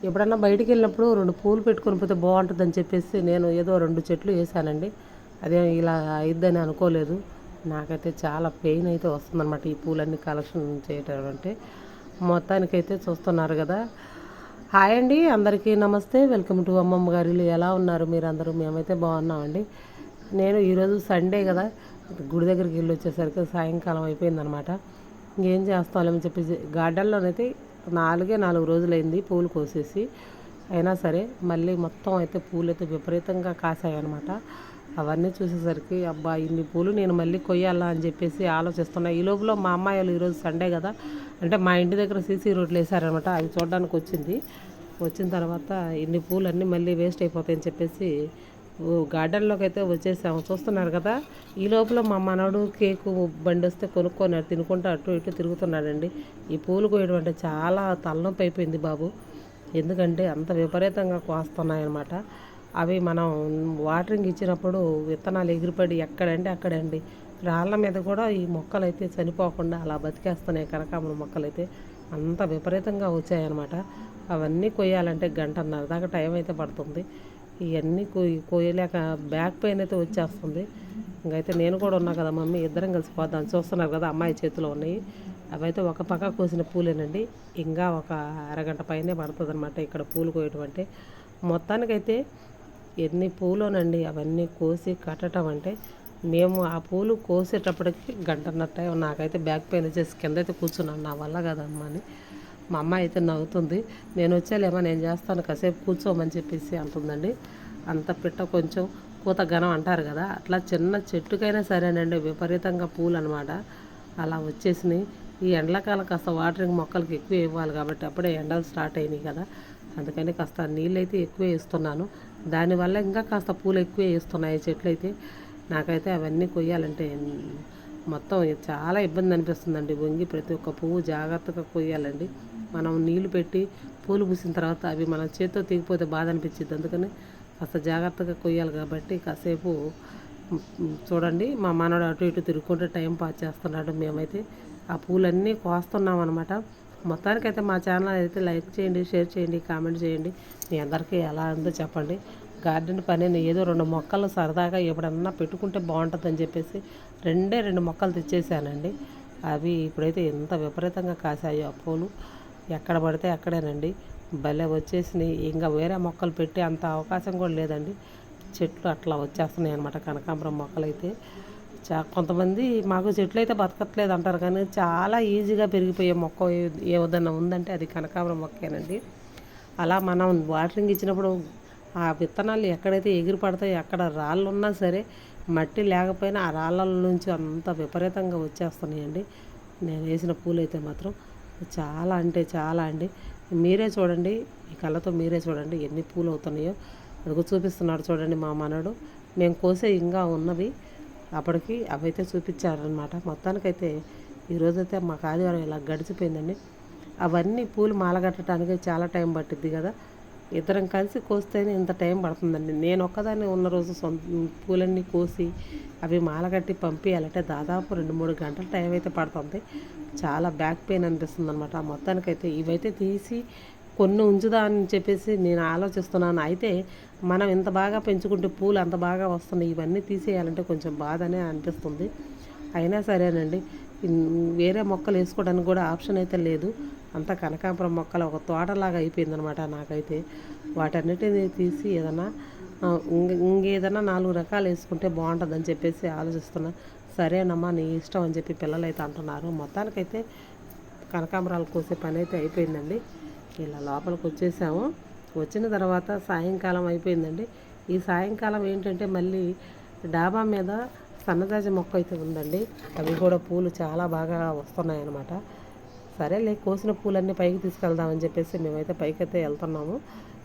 ఎప్పుడన్నా బయటికి వెళ్ళినప్పుడు 2 పూలు పెట్టుకొని పోతే బాగుంటుందని చెప్పేసి నేను ఏదో 2 చెట్లు వేసానండి. అదే ఇలా అయిద్దని అనుకోలేదు. నాకైతే చాలా పెయిన్ అయితే వస్తుందన్నమాట ఈ పూలన్నీ కలెక్షన్ చేయటం అంటే. మొత్తానికైతే చూస్తున్నారు కదా. హాయ్ అండి, అందరికీ నమస్తే. వెల్కమ్ టు అమ్మమ్మ గారి ఇల్లు. ఎలా ఉన్నారు మీరందరూ? మేమైతే బాగున్నామండి. నేను ఈరోజు సండే కదా, గుడి దగ్గరికి వెళ్ళి వచ్చేసరికి సాయంకాలం అయిపోయిందనమాట. ఇంకేం చేస్తామని చెప్పేసి గార్డెన్లోనైతే 4 రోజులైంది పూలు కోసేసి. అయినా సరే మళ్ళీ మొత్తం అయితే పూలు అయితే విపరీతంగా కాసాయన్నమాట. అవన్నీ చూసేసరికి అబ్బా ఇన్ని పూలు నేను మళ్ళీ కొయ్యాలా అని చెప్పేసి ఆలోచిస్తున్నా. ఈ లోపల మా అమ్మాయి వాళ్ళు ఈరోజు సండే కదా, అంటే మా ఇంటి దగ్గర సీసీ రోడ్లు వేసారనమాట. అవి చూడడానికి వచ్చింది. వచ్చిన తర్వాత ఇన్ని పూలు అన్నీ మళ్ళీ వేస్ట్ అయిపోతాయని చెప్పేసి గార్డెన్లోకి అయితే వచ్చేసాము. చూస్తున్నారు కదా. ఈ లోపల మా మనవడు కేకు బండి వస్తే కొనుక్కొని తినుకుంటూ అటు ఇటు తిరుగుతున్నాడండి. ఈ పూలు కోయడం అంటే చాలా తలనొప్పి అయిపోయింది బాబు. ఎందుకంటే అంత విపరీతంగా కోస్తున్నాయన్నమాట. అవి మనం వాటరింగ్ ఇచ్చినప్పుడు విత్తనాలు ఎగిరిపడి ఎక్కడంటే అక్కడండి రాళ్ళ మీద కూడా ఈ మొక్కలు అయితే చనిపోకుండా అలా బతికేస్తున్నాయి. కనకాంబరం మొక్కలు అయితే అంత విపరీతంగా వచ్చాయన్నమాట. అవన్నీ కొయ్యాలంటే 1:30 దాకా టైం అయితే పడుతుంది. ఇవన్నీ కోయలేక బ్యాక్ పెయిన్ అయితే వచ్చేస్తుంది. ఇంకైతే నేను కూడా ఉన్నా కదా మమ్మీ, ఇద్దరం కలిసి పోదాం. చూస్తున్నారు కదా అమ్మాయి చేతిలో ఉన్నాయి. అవైతే ఒక పక్క కోసిన పూలేనండి. ఇంకా ఒక అరగంట పైనే పడుతుంది అనమాట ఇక్కడ పూలు కోయటం అంటే. మొత్తానికైతే ఎన్ని పూలోనండి అవన్నీ కోసి కట్టడం అంటే. మేము ఆ పూలు కోసేటప్పటికి 1:30 టైం. నాకైతే బ్యాక్ పెయిన్ వచ్చేసి కింద అయితే కూర్చున్నాను, నా వల్ల కదమ్మా అని. మా అమ్మ అయితే నవ్వుతుంది. నేను వచ్చేలేమో, నేను చేస్తాను, కాసేపు కూర్చోమని చెప్పేసి అంటుందండి. అంత పిట్ట కొంచెం కూత ఘనం అంటారు కదా, అట్లా చిన్న చెట్టుకైనా సరేనండి విపరీతంగా పూలు అనమాట. అలా వచ్చేసినాయి. ఈ ఎండాకాలం కాస్త వాటరింగ్ మొక్కలకి ఎక్కువ ఇవ్వాలి కాబట్టి అప్పుడే ఎండలు స్టార్ట్ అయినాయి కదా, అందుకని కాస్త నీళ్ళు అయితే ఎక్కువ వేస్తున్నాను. దానివల్ల ఇంకా కాస్త పూలు ఎక్కువ వేస్తున్నాయి చెట్లు అయితే. నాకైతే అవన్నీ కొయ్యాలంటే మొత్తం చాలా ఇబ్బంది అనిపిస్తుందండి. వంగి ప్రతి ఒక్క పువ్వు జాగ్రత్తగా కొయ్యాలండి. మనం నీళ్లు పెట్టి పూలు పూసిన తర్వాత అవి మన చేతితో తీగిపోతే బాధ అనిపించింది. అందుకని కాస్త జాగ్రత్తగా కొయ్యాలి కాబట్టి కాసేపు చూడండి మా మనడు అటు ఇటు తిరుగుకుంటూ టైం పాస్ చేస్తున్నాడు. మేమైతే ఆ పూలన్నీ కోస్తున్నాం అనమాట. మొత్తానికైతే మా ఛానల్ అయితే లైక్ చేయండి, షేర్ చేయండి, కామెంట్ చేయండి. మీ అందరికీ ఎలా ఉందో చెప్పండి. గార్డెన్ పని ఏదో 2 మొక్కలు సరదాగా ఎప్పుడన్నా పెట్టుకుంటే బాగుంటుందని చెప్పేసి 2 మొక్కలు తెచ్చేసానండి. అవి ఇప్పుడైతే ఎంత విపరీతంగా కాసాయో ఆ పూలు. ఎక్కడ పడితే అక్కడేనండి భలే వచ్చేసినాయి. ఇంకా వేరే మొక్కలు పెట్టే అంత అవకాశం కూడా లేదండి. చెట్లు అట్లా వచ్చేస్తున్నాయి అనమాట కనకాంబరం మొక్కలు అయితే. కొంతమంది మాకు చెట్లు అయితే బతకట్లేదు అంటారు, కానీ చాలా ఈజీగా పెరిగిపోయే మొక్క ఏదన్నా ఉందంటే అది కనకాంబరం మొక్కేనండి. అలా మనం వాటరింగ్ ఇచ్చినప్పుడు ఆ విత్తనాలు ఎక్కడైతే ఎగిరి పడతాయో అక్కడ రాళ్ళు ఉన్నా సరే, మట్టి లేకపోయినా ఆ రాళ్ళ నుంచి అంత విపరీతంగా వచ్చేస్తున్నాయండి. నేను వేసిన పూలు అయితే మాత్రం చాలా అంటే చాలా అండి. మీరే చూడండి, ఈ కళ్ళతో మీరే చూడండి ఎన్ని పూలు అవుతున్నాయో. అదిగో చూపిస్తున్నాడు చూడండి మా మనడు. మేము కోసే ఇంకా ఉన్నవి అప్పటికి అవైతే చూపించారనమాట. మొత్తానికైతే ఈరోజైతే మాకు ఆదివారం ఇలా గడిచిపోయిందండి. అవన్నీ పూలు మాలగట్టడానికి చాలా టైం పట్టిద్ది కదా, ఇద్దరం కలిసి కోస్తేనే ఇంత టైం పడుతుందండి. నేను ఒక్కదాన్ని ఉన్న రోజు పూలన్నీ కోసి అవి మాలగట్టి పంపించాలంటే దాదాపు 2-3 గంటల టైం అయితే పడుతుంది. చాలా బ్యాక్ పెయిన్ అనిపిస్తుంది అనమాట. మొత్తానికైతే ఇవైతే తీసి కొన్ని ఉంచుదా అని చెప్పేసి నేను ఆలోచిస్తున్నాను. అయితే మనం ఇంత బాగా పెంచుకుంటే పూలు అంత బాగా వస్తున్నాయి, ఇవన్నీ తీసేయాలంటే కొంచెం బాధనే అనిపిస్తుంది. అయినా సరేనండి, వేరే మొక్కలు వేసుకోవడానికి కూడా ఆప్షన్ అయితే లేదు. అంతా కనకాంబరం మొక్కలు ఒక తోటలాగా అయిపోయిందనమాట నాకైతే. వాటన్నిటిని తీసి ఏదైనా ఇంకేదైనా 4 రకాలు వేసుకుంటే బాగుంటుందని చెప్పేసి ఆలోచిస్తున్నా. సరేనమ్మా నీ ఇష్టం అని చెప్పి పిల్లలు అయితే అంటున్నారు. మొత్తానికైతే కనకాంబరాలు కోసే పని అయితే అయిపోయిందండి. ఇలా లోపలికి వచ్చేసాము. వచ్చిన తర్వాత సాయంకాలం అయిపోయిందండి. ఈ సాయంకాలం ఏంటంటే మళ్ళీ డాబా మీద సన్నజాజి మొక్క అయితే ఉందండి. అవి కూడా పూలు చాలా బాగా వస్తున్నాయి అన్నమాట. సరేలే కోసిన పూలన్నీ పైకి తీసుకెళ్దామని చెప్పేసి మేమైతే పైకైతే వెళ్తున్నాము.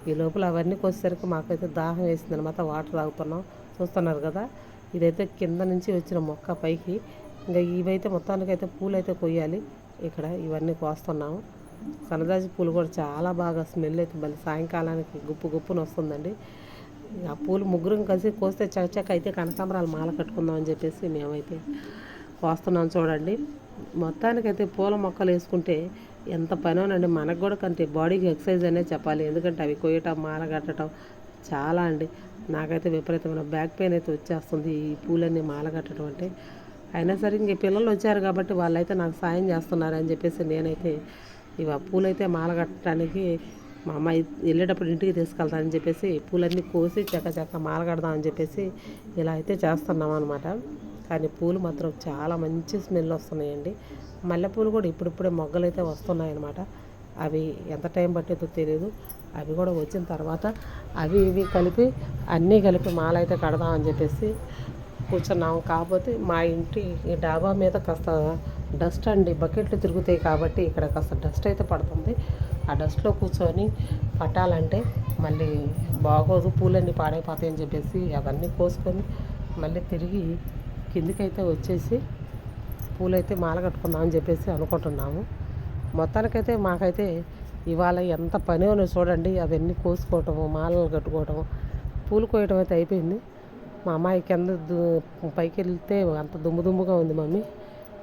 ఈ లోపల అవన్నీ కోసేసరికి మాకైతే దాహం వేసిందనమాట. వాటర్ తాగుతున్నాం. చూస్తున్నారు కదా, ఇదైతే కింద నుంచి వచ్చిన మొక్క పైకి. ఇంకా ఇవైతే మొత్తానికైతే పూలు అయితే కొయ్యాలి. ఇక్కడ ఇవన్నీ కోస్తున్నాము. సన్నజాజి పూలు కూడా చాలా బాగా స్మెల్ అయితే మళ్ళీ సాయంకాలానికి గుప్పు గుప్పున వస్తుందండి. ఆ పూలు ముగ్గురం కలిసి కోస్తే చకచక అయితే కనకాంబరాలు మాల కట్టుకుందామని చెప్పేసి మేమైతే కోస్తున్నాం చూడండి. మొత్తానికైతే పూల మొక్కలు వేసుకుంటే ఎంత పనోనండి, మనకు కూడా కంటే బాడీకి ఎక్సర్సైజ్ అనేది చెప్పాలి. ఎందుకంటే అవి కొయ్యటం, మాల కట్టడం చాలా అండి. నాకైతే విపరీతమైన బ్యాక్ పెయిన్ అయితే వచ్చేస్తుంది ఈ పూలన్నీ మాల కట్టడం అంటే. అయినా సరే ఇంక పిల్లలు వచ్చారు కాబట్టి వాళ్ళైతే నాకు సాయం చేస్తున్నారని చెప్పేసి నేనైతే పూలైతే మాల కట్టడానికి మా అమ్మాయి వెళ్ళేటప్పుడు ఇంటికి తీసుకెళ్తానని చెప్పేసి పూలన్నీ కోసి చక్క మాల కడదామని చెప్పేసి ఇలా అయితే చేస్తున్నాం అనమాట. కానీ పూలు మాత్రం చాలా మంచి స్మెల్ వస్తున్నాయండి. మల్లెపూలు కూడా ఇప్పుడిప్పుడే మొగ్గలు అయితే వస్తున్నాయన్నమాట. అవి ఎంత టైం పట్టేదో తెలియదు. అవి కూడా వచ్చిన తర్వాత అవి ఇవి కలిపి అన్నీ కలిపి మాల అయితే కడదామని చెప్పేసి కూర్చున్నాము. కాకపోతే మా ఇంటి డాబా మీద కాస్త డస్ట్ అండి, బకెట్లు తిరుగుతాయి కాబట్టి ఇక్కడ కాస్త డస్ట్ అయితే పడుతుంది. ఆ డస్ట్లో కూర్చొని పట్టాలంటే మళ్ళీ బాగోదు, పూలన్నీ పాడైపోతాయని చెప్పేసి అవన్నీ కోసుకొని మళ్ళీ తిరిగి కిందికైతే వచ్చేసి పూలైతే మాల కట్టుకుందామని చెప్పేసి అనుకుంటున్నాము. మొత్తానికైతే మాకైతే ఇవాళ ఎంత పని ఉన్నో చూడండి. అవన్నీ కోసుకోవటము, మాలలు కట్టుకోవటము, పూలు కోయటం అయితే అయిపోయింది. మా అమ్మాయి కింద పైకి వెళ్తే అంత దుమ్ముగా ఉంది. మమ్మీ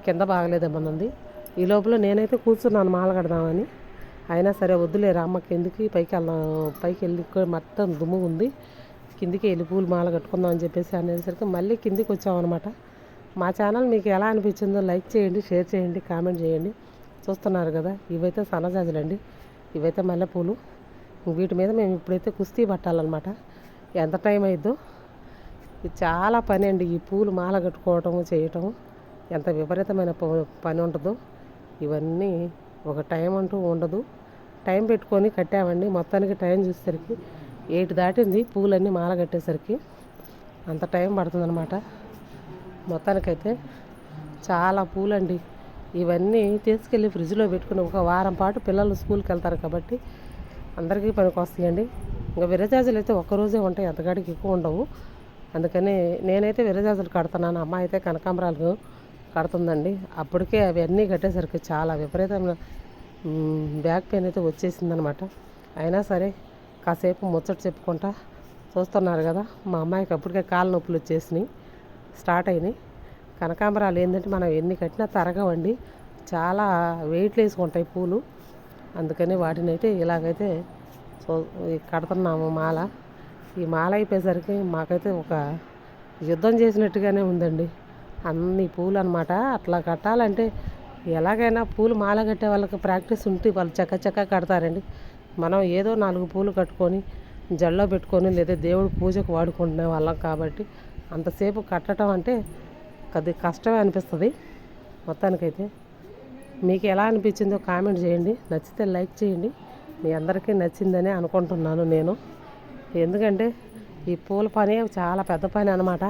కింద బాగలేదమ్మన్నది. ఈ లోపల నేనైతే కూర్చున్నాను మాల కడదామని. అయినా సరే వద్దులేరా అమ్మ, కిందికి పైకి వెళ్దాం, పైకి వెళ్ళి మొత్తం దుమ్ము ఉంది, కిందికి వెళ్ళి పూలు మాల కట్టుకుందాం అని చెప్పేసి అనేసరికి మళ్ళీ కిందికి వచ్చామన్నమాట. మా ఛానల్ మీకు ఎలా అనిపించిందో లైక్ చేయండి, షేర్ చేయండి, కామెంట్ చేయండి. చూస్తున్నారు కదా, ఇవైతే సన్నజాజులండి, ఇవైతే మల్లెపూలు. వీటి మీద మేము ఇప్పుడైతే కుస్తీ పట్టాలన్నమాట. ఎంత టైం అయిద్దో. ఇది చాలా పని అండి, ఈ పూలు మాల కట్టుకోవటము చేయటము ఎంత విపరీతమైన పని ఉంటుందో. ఇవన్నీ ఒక టైం అంటూ ఉండదు, టైం పెట్టుకొని కట్టామండి. మొత్తానికి టైం చూసేసరికి 8 దాటింది పూలన్నీ మాల కట్టేసరికి. అంత టైం పడుతుందన్నమాట. మొత్తానికైతే చాలా పూలండి. ఇవన్నీ తీసుకెళ్ళి ఫ్రిడ్జ్లో పెట్టుకుని ఒక వారం పాటు పిల్లలు స్కూల్కి వెళ్తారు కాబట్టి అందరికీ పనికి వస్తాయండి. ఇంకా విరజాజులు అయితే ఒక్కరోజే ఉంటాయి, అంతకాడికి ఎక్కువ ఉండవు. అందుకని నేనైతే విరజాజులు కడుతున్నాను, అమ్మ అయితే కనకాంబరాలు కడుతుందండి. అప్పటికే అవి అన్నీ కట్టేసరికి చాలా విపరీతమైన బ్యాక్ పెయిన్ అయితే వచ్చేసిందనమాట. అయినా సరే కాసేపు ముచ్చట చెప్పుకుంటా చూస్తున్నారు కదా, మా అమ్మాయికి అప్పటికే కాళ్ళ నొప్పులు వచ్చేసినాయి, స్టార్ట్ అయినాయి. కనకాంబరాలు ఏంటంటే మనం ఎన్ని కట్టినా తరగవండి, చాలా వెయిట్ వేసుకుంటాయి పూలు. అందుకని వాటిని అయితే ఇలాగైతే కడుతున్నాము మాల. ఈ మాల అయిపోయేసరికి మాకైతే ఒక యుద్ధం చేసినట్టుగానే ఉందండి. అన్ని పూలు అనమాట. అట్లా కట్టాలంటే ఎలాగైనా పూలు మాల కట్టే వాళ్ళకి ప్రాక్టీస్ ఉంటే వాళ్ళు చక్క కడతారండి. మనం ఏదో 4 పూలు కట్టుకొని జల్లో పెట్టుకొని లేదా దేవుడు పూజకు వాడుకుంటునే వాళ్ళం కాబట్టి అంతసేపు కట్టడం అంటే అది కష్టమే అనిపిస్తుంది. మొత్తానికైతే మీకు ఎలా అనిపించిందో కామెంట్ చేయండి, నచ్చితే లైక్ చేయండి. మీ అందరికీ నచ్చిందని అనుకుంటున్నాను నేను. ఎందుకంటే ఈ పూల పని చాలా పెద్ద పని అనమాట.